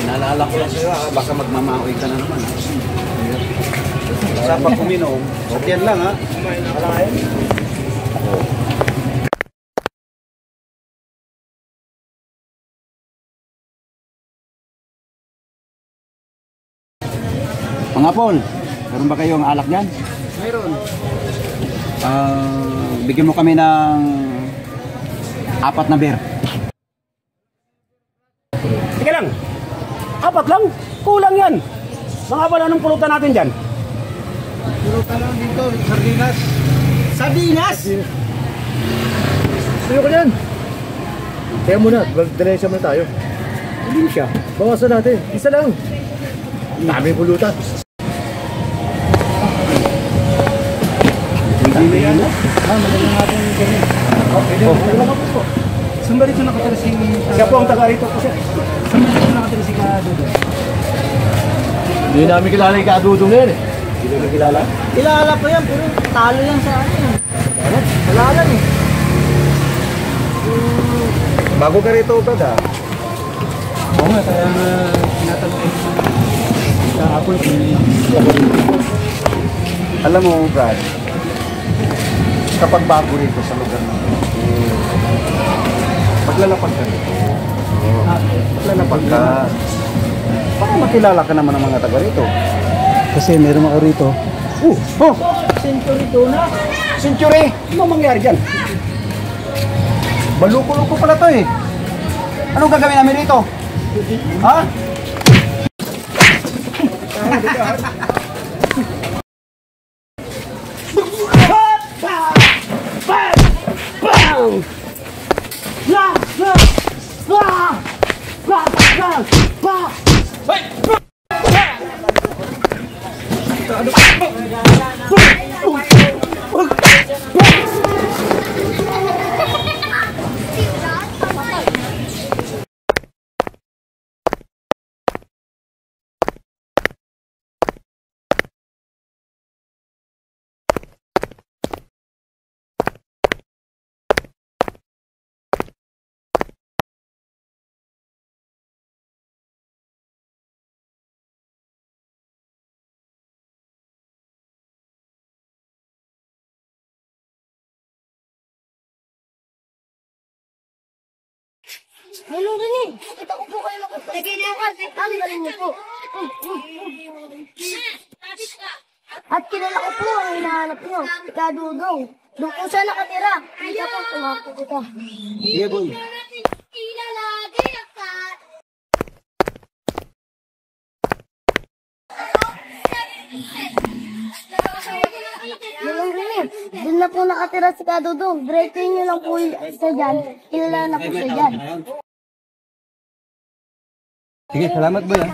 Pinaalala ko lang sa'yo, baka magmamahoy ka na naman. Sa pag uminom, yan lang ha. Mga Paul, meron ba kayong alak dyan? Mayroon. Bigyan mo kami ng 4 na beer. Sige lang. 4 lang? Kulang yan. Mga pala ng pulutan natin dyan. Pulutan lang dito, sardinas. Sardinas? Sino ko yan? Kaya muna, diretso muna tayo. Hindi siya. Bawasan natin, isa lang. Dami pulutan. Hindi na yan. Magaling natin yung ganyan. Okay, saan ba rito nakatira si... Siya po ang taga rito po siya. Saan ba rito nakatira si Kadudong? Hindi namin kilala yung Kadudong na yan eh. Hindi mo kilala? Kilala ko yan, pero talo yan sa ano. Wala lang eh. Bago ka rito, Brad ha? Oo nga, kaya tinatanong ko sa Apple. Alam mo, Brad, kapag bago rito sa lugar natin, maglalapag ka rito. Maglalapag ka. Baka makilala ka naman ng mga taga rito. Kasi meron ako rito. Oh! Century tuna. Century! Ano mangyari dyan? Baluko-luko pala to eh. Anong gagawin namin rito? Ha? Hello, Rene. Kita ko po kayo makapagpakas. Ang galing niyo po. At kilala ko po ang hinahanap niyo. Si Kadudong. Doon po siya nakatira. Kita po, tumako kita. Sige, boy. Hello, Rene. Doon na po nakatira si Kadudong. Diretso niyo lang po siya dyan. Kilala na po siya dyan. Sige, salamat boy ha.